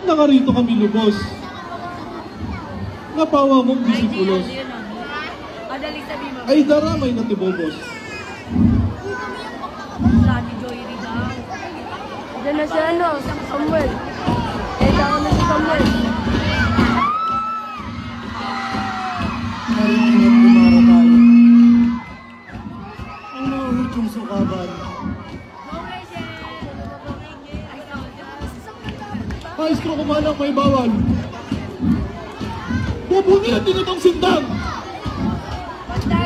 Nakarito kami lubos. Napawa mong bisipulos. Ay daramay na tibobos. Diyan na si Samuel. Tama na si Samuel. Narinig at kumara tayo. Ang mahulog yung sukaban. Maestro, kumalang may bawal. Bubungi at tinatang sindang.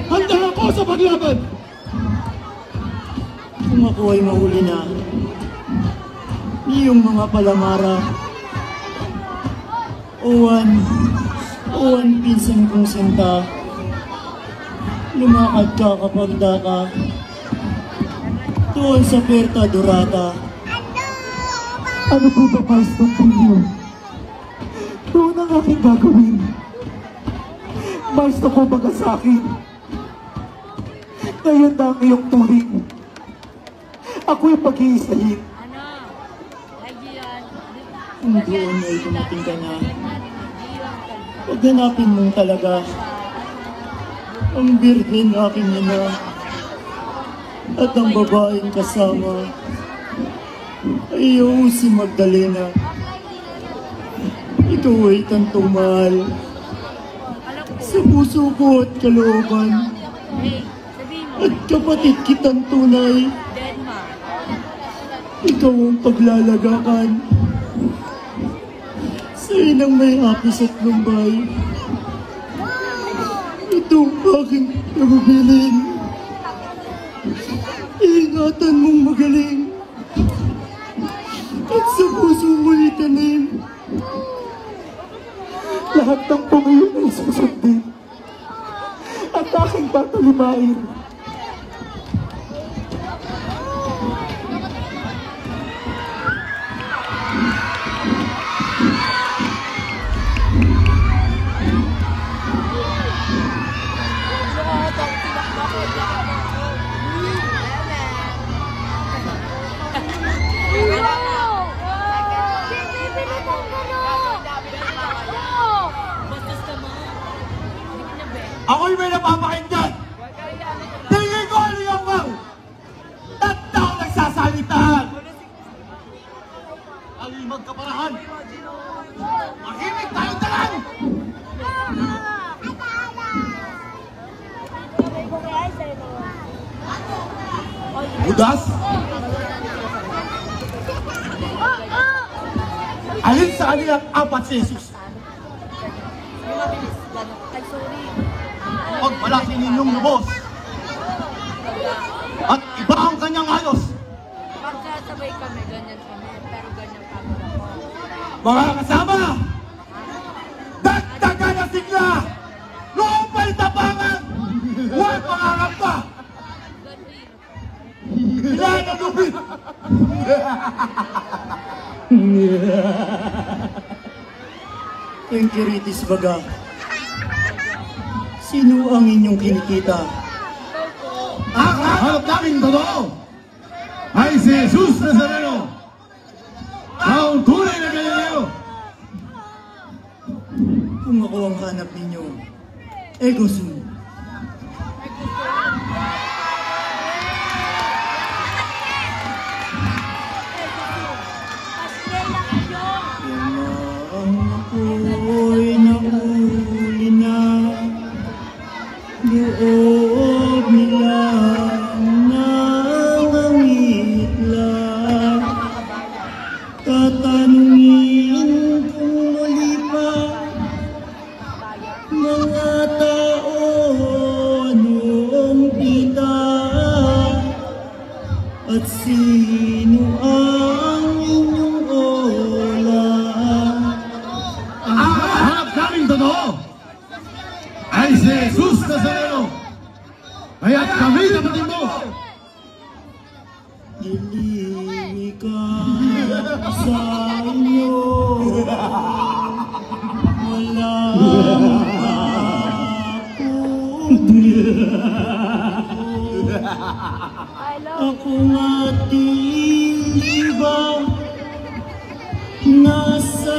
Handa ako sa paglaban. Kung ako ay mahuli na, iyong mga palamara, Owan, pinsan kong sinta, lumakad ka kapag daka, tuon sa Perta Dorata. Ano po ba, Maestro Pilio? Doon ang aking gagawin. Maestro ko baga sa akin. Ngayon na ang iyong turing. Ako'y pag-iisahin. Kung doon ay dumating ka na, paghanapin mong talaga ang birhen aking ina at ang babaeng kasama ay si Magdalena. Ito ay tantong mahal sa puso ko at kalooban at kapatid kitang tunay. Ikaw ang paglalagakan sa inang may hapis at lumbay. Ito ang aking nabubilin. Iingatan mong magaling at sa puso mo itanim. Lahat ng Panginoon ay susundin at aking tatalimain. Ako'y may napapakinggan! Tingin ko ano yung wow! Tattao nagsasalitaan! Ang magkaparahan! Mahimik tayong dalan! Budas? Alin sa kanilang apat si Jesus? Huwag wala si Ninyong Lubos. At iba ang kanyang ayos. Pagkasabay kami, ganyan kami, pero ganyan kami ako. Mga kasama, dagdagan na sigla, lumpay tapangan, huwag pangarap pa. Ilan ang lupit? Enkiritis baga, sino ang inyong kinikita? Ang hanap namin totoo ay si Jesus Nazareno, ang tunay na Galileo. Kung ako ang hanap ninyo, ego sum. Ako'y nahuli na loob nilang nangangitla. Tatanungin kung muli pa mga tao anong kita at sino ang inyong ola. Ang hanap namin totoo ay si Jesus Nazareno, kaya't kami kapatid mo. Dilimi ka sa inyo, wala ako nga di ba nasa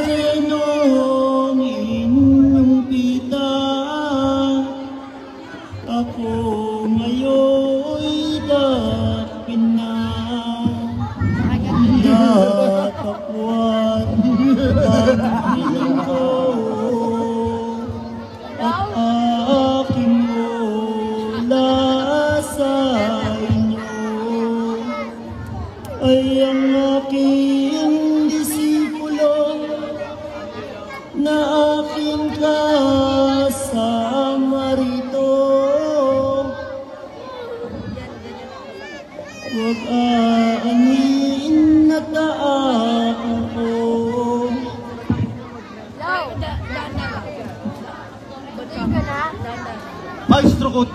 Maestro ko,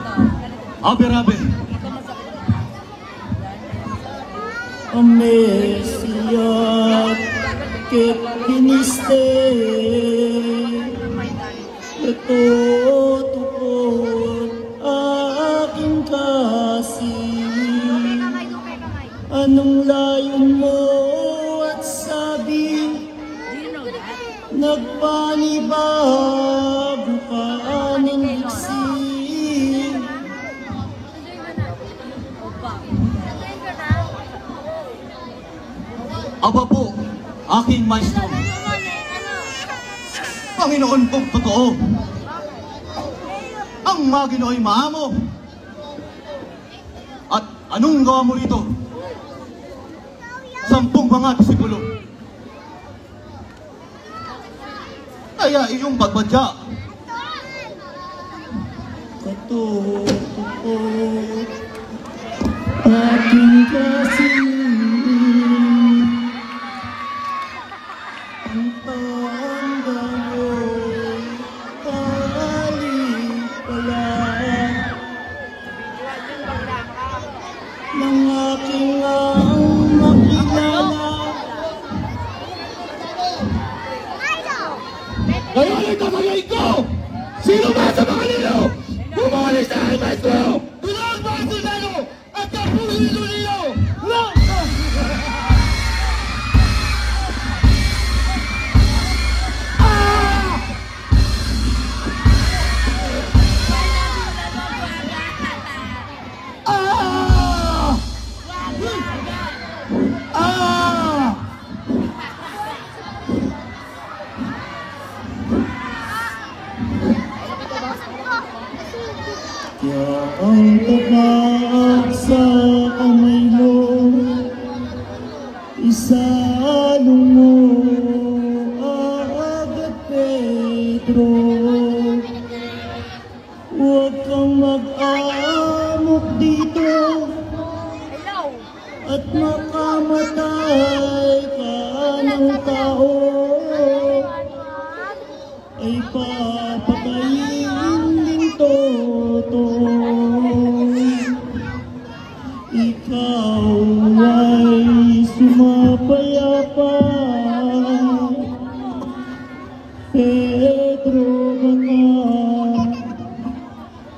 aber-aber. Amesiat ket kiniste tutupod aking kasing. Anong layon mo at sabi nagpanibago ka ng iksi. Aba po, aking maestro. Panginoon kong totoo. Ang mga Ginoo'y maamo. At anong gawa mo rito? 10 mga disipulo. Kaya iyong pagbadya. Katutupod aking kasing. Ang tanda mo'y pala ng aking ang makilala. Ngayon ay kamagayin ko! Sino ba sa mga nilo? Bumalik sa aking maestro! Bilang maestro nilo! At kapuliso nilo! Kaya ang tapat sa kamay mo, isalong mo agad Pedro. Huwag kang mag-amok dito at makamatay ka ng tao. Ay papatayin din totoo. Ikaw ay sumapayapa, Pedro, baka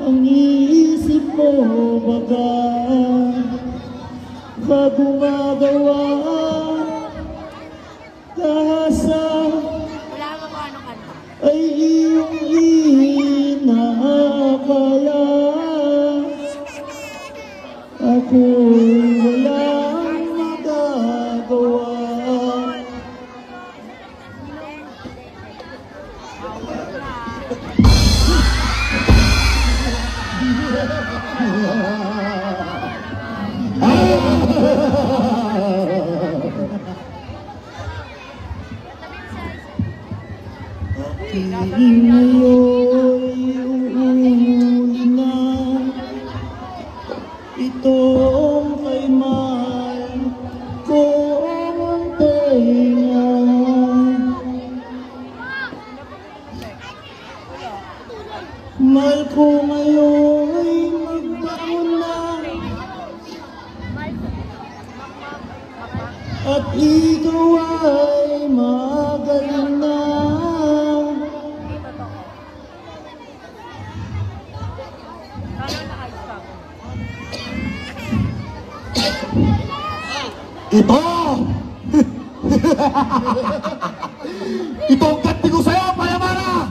ang isip mo baga gumagawa kahasa ay iyong inakala. Ako'y walang magagawa. Aking ngayon uuuli na itong kay mahal ko ang tenga. Mahal ko ngayon magbaon na at ikaw ay magaling na. Ito! Ito ang kanti ko sa'yo, Payamara!